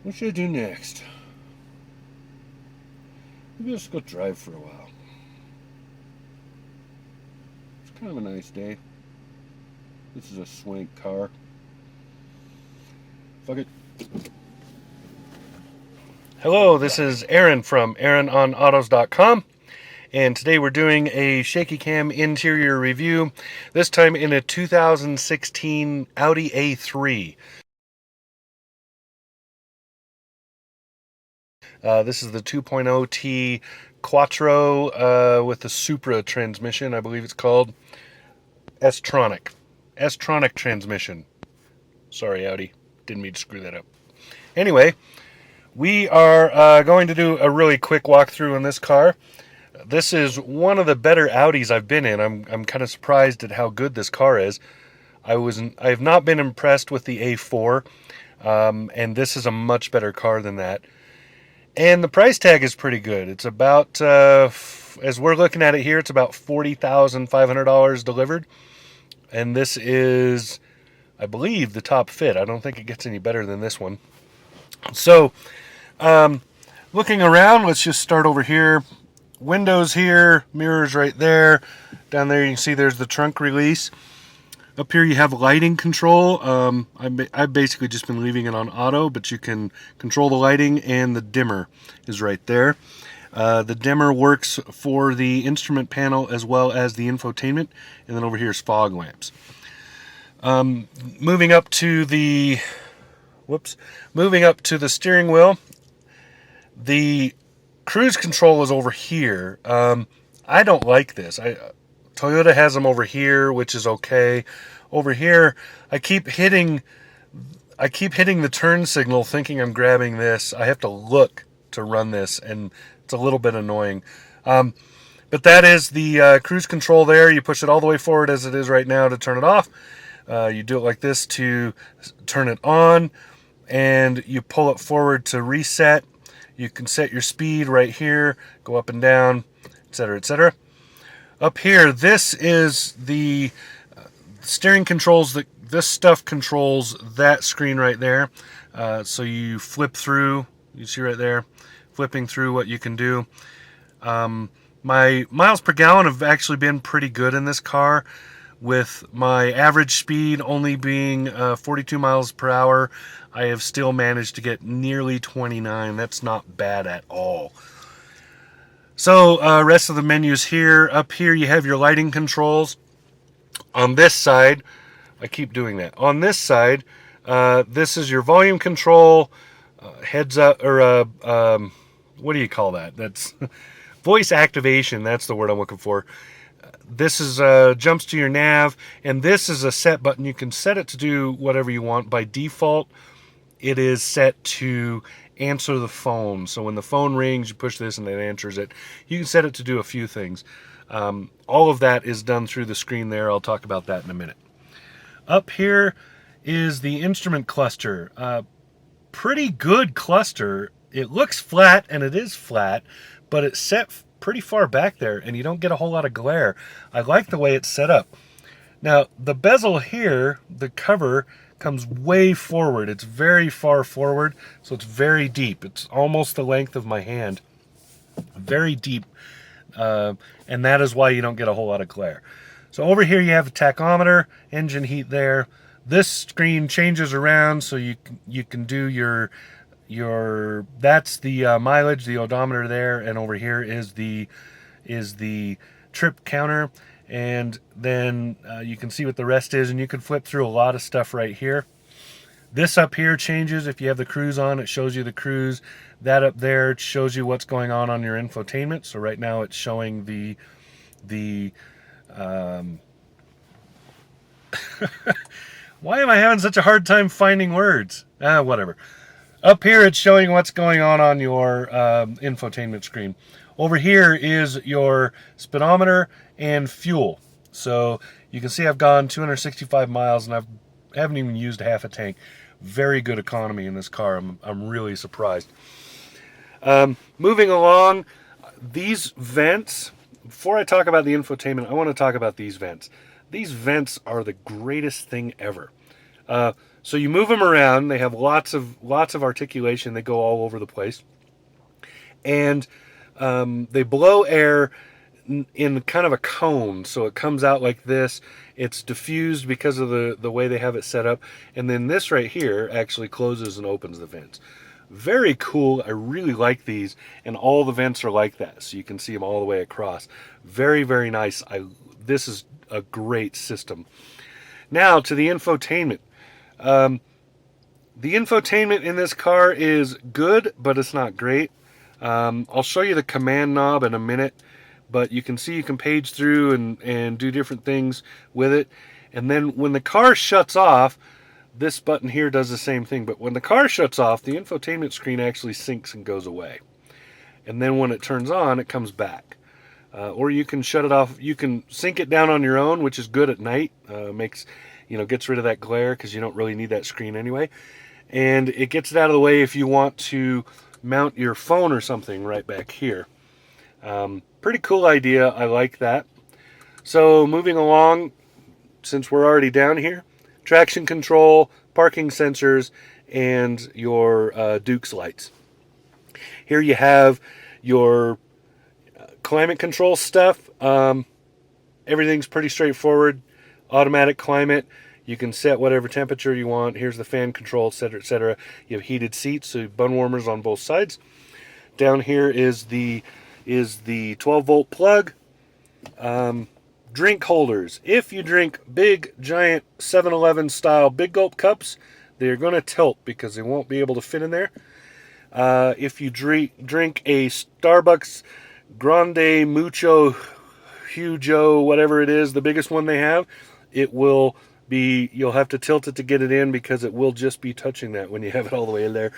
What should I do next? Maybe I'll just go drive for a while. It's kind of a nice day. This is a swank car. Fuck it. Hello, this is Aaron from AaronOnAutos.com, and today we're doing a shaky cam interior review, this time in a 2016 Audi A3. This is the 2.0T Quattro with the Supra transmission, I believe it's called. S-Tronic transmission. Sorry, Audi. Didn't mean to screw that up. Anyway, we are going to do a really quick walkthrough in this car. This is one of the better Audis I've been in. I'm kind of surprised at how good this car is. I've not been impressed with the A4, and this is a much better car than that. And the price tag is pretty good. It's about, as we're looking at it here, it's about $40,500 delivered. And this is, I believe, the top fit. I don't think it gets any better than this one. So, looking around, let's just start over here. Windows here, mirrors right there. Down there you can see there's the trunk release. Up here you have lighting control. I've basically just been leaving it on auto, but you can control the lighting, and the dimmer is right there. The dimmer works for the instrument panel as well as the infotainment, and then over here is fog lamps. Moving up to the steering wheel, the cruise control is over here. I don't like this. Toyota has them over here, which is okay. Over here, I keep hitting the turn signal thinking I'm grabbing this. I have to look to run this, and it's a little bit annoying. But that is the cruise control there. You push it all the way forward as it is right now to turn it off. You do it like this to turn it on, and you pull it forward to reset. You can set your speed right here, go up and down, etc., etc. Up here, this is the steering controls. This stuff controls that screen right there. So you flip through, you see right there, flipping through what you can do. My miles per gallon have actually been pretty good in this car, with my average speed only being 42 miles per hour. I have still managed to get nearly 29. That's not bad at all. So, rest of the menus here. Up here you have your lighting controls. On this side, I keep doing that. On this side, this is your volume control, heads up, or what do you call that? That's voice activation. That's the word I'm looking for. This is jumps to your nav, and this is a set button. You can set it to do whatever you want. By default, it is set to answer the phone. So when the phone rings, you push this and it answers it. You can set it to do a few things. All of that is done through the screen there. I'll talk about that in a minute. Up here is the instrument cluster. Pretty good cluster. It looks flat, and it is flat, but it's set pretty far back there, and you don't get a whole lot of glare. I like the way it's set up. Now, the bezel here, the cover, comes way forward. It's very far forward, so it's very deep. It's almost the length of my hand. Very deep, and that is why you don't get a whole lot of glare. So over here you have a tachometer, engine heat there. This screen changes around, so you can do your that's the mileage, the odometer there, and over here is the trip counter. And then you can see what the rest is, and you can flip through a lot of stuff right here. This up here changes. If you have the cruise on, it shows you the cruise. That up there shows you what's going on your infotainment. So right now it's showing the why am I having such a hard time finding words? Whatever. Up here it's showing what's going on your infotainment screen. Over here is your speedometer and fuel. So you can see I've gone 265 miles, and I haven't even used half a tank. Very good economy in this car. I'm really surprised. Moving along, these vents, before I talk about the infotainment, I want to talk about these vents. These vents are the greatest thing ever. So you move them around. They have lots of articulation. They go all over the place, and they blow air in kind of a cone, so it comes out like this. It's diffused because of the way they have it set up, and then this right here actually closes and opens the vents. Very cool. I really like these, and all the vents are like that, so you can see them all the way across. Very, very nice. This is a great system. Now to the infotainment. The infotainment in this car is good, but it's not great. I'll show you the command knob in a minute, but you can see you can page through and do different things with it. And then when the car shuts off, this button here does the same thing. But when the car shuts off, the infotainment screen actually sinks and goes away. And then when it turns on, it comes back. Or you can shut it off. You can sync it down on your own, which is good at night. Gets rid of that glare because you don't really need that screen anyway. And it gets it out of the way if you want to mount your phone or something right back here. Pretty cool idea. I like that. So moving along, since we're already down here, traction control, parking sensors, and your Dukes lights. Here you have your climate control stuff. Everything's pretty straightforward. Automatic climate. You can set whatever temperature you want. Here's the fan control, etc., etc. You have heated seats, so bun warmers on both sides. Down here is the 12-volt plug. Drink holders. If you drink big, giant 7-Eleven style Big Gulp cups, they're going to tilt because they won't be able to fit in there. If you drink a Starbucks Grande Mucho Hugo, whatever it is, the biggest one they have, you'll have to tilt it to get it in because it will just be touching that when you have it all the way in there.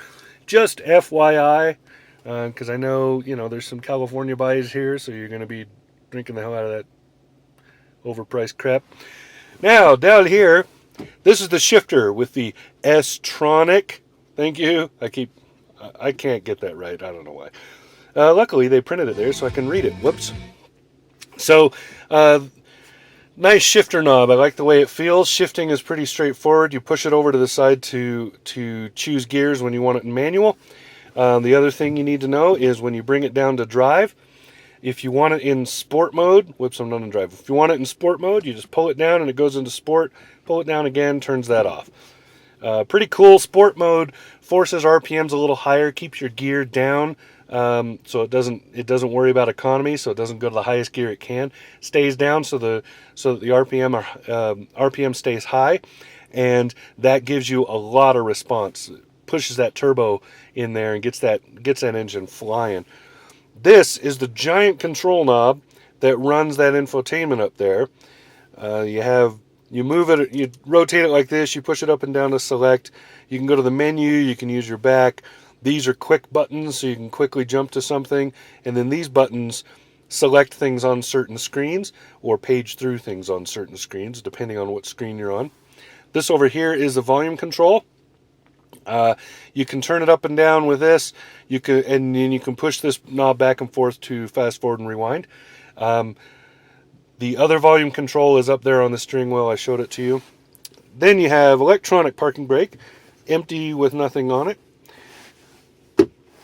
Just FYI, because I know, there's some California buys here, so you're going to be drinking the hell out of that overpriced crap. Now, down here, this is the shifter with the S-Tronic. Thank you. I can't get that right. I don't know why. Luckily, they printed it there so I can read it. Whoops. So, nice shifter knob. I like the way it feels. Shifting is pretty straightforward. You push it over to the side to choose gears when you want it in manual. The other thing you need to know is when you bring it down to drive, if you want it in sport mode, whoops, I'm not in drive. If you want it in sport mode, you just pull it down and it goes into sport. Pull it down again, turns that off. Pretty cool. Sport mode forces RPMs a little higher, keeps your gear down, so it doesn't worry about economy, so it doesn't go to the highest gear it can. Stays down so that the RPM stays high, and that gives you a lot of response. It pushes that turbo in there and gets that engine flying. This is the giant control knob that runs that infotainment up there. You move it, you rotate it like this, you push it up and down to select. You can go to the menu, you can use your back. These are quick buttons, so you can quickly jump to something. And then these buttons select things on certain screens or page through things on certain screens, depending on what screen you're on. This over here is the volume control. You can turn it up and down with this. And then you can push this knob back and forth to fast forward and rewind. The other volume control is up there on the steering wheel. I showed it to you. Then you have electronic parking brake, empty with nothing on it.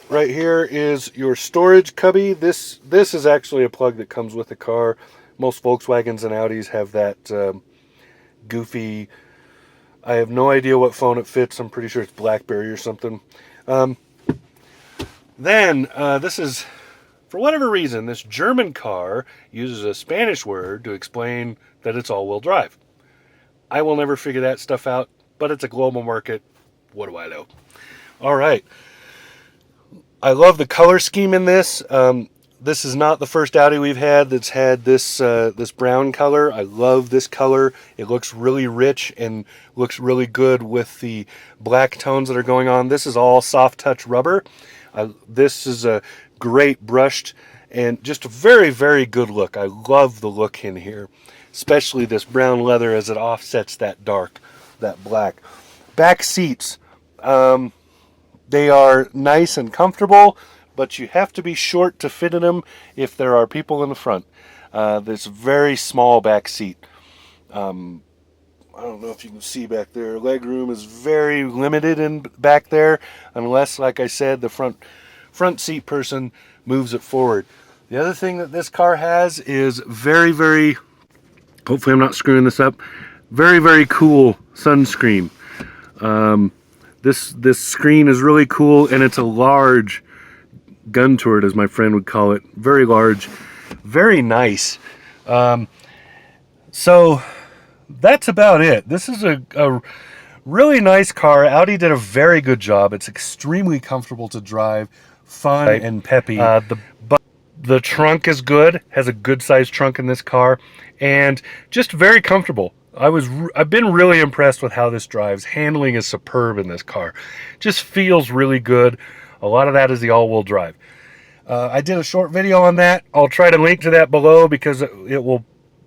Right here is your storage cubby. This is actually a plug that comes with the car. Most Volkswagens and Audis have that goofy, I have no idea what phone it fits. I'm pretty sure it's BlackBerry or something. This is, for whatever reason, this German car uses a Spanish word to explain that it's all-wheel drive. I will never figure that stuff out, but it's a global market. What do I know? All right. I love the color scheme in this. This is not the first Audi we've had that's had this brown color. I love this color. It looks really rich and looks really good with the black tones that are going on. This is all soft touch rubber. This is a great brushed and just a very, very good look. I love the look in here, especially this brown leather as it offsets that black. Back seats. They are nice and comfortable, but you have to be short to fit in them if there are people in the front. This very small back seat. I don't know if you can see back there. Leg room is very limited in back there, unless, like I said, the front seat person moves it forward. The other thing that this car has is very, very, hopefully I'm not screwing this up, very, very cool sunscreen. This screen is really cool, and it's a large gun turret, as my friend would call it. Very large, very nice. So that's about it. This is a really nice car. Audi did a very good job. It's extremely comfortable to drive, fun and peppy. The trunk is good, has a good sized trunk in this car, and just very comfortable. I've been really impressed with how this drives. Handling is superb in this car. Just feels really good. A lot of that is the all-wheel drive. I did a short video on that. I'll try to link to that below because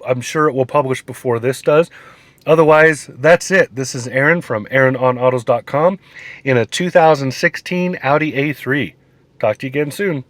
I'm sure it will publish before this does. Otherwise, that's it. This is Aaron from AaronOnAutos.com in a 2016 Audi A3. Talk to you again soon.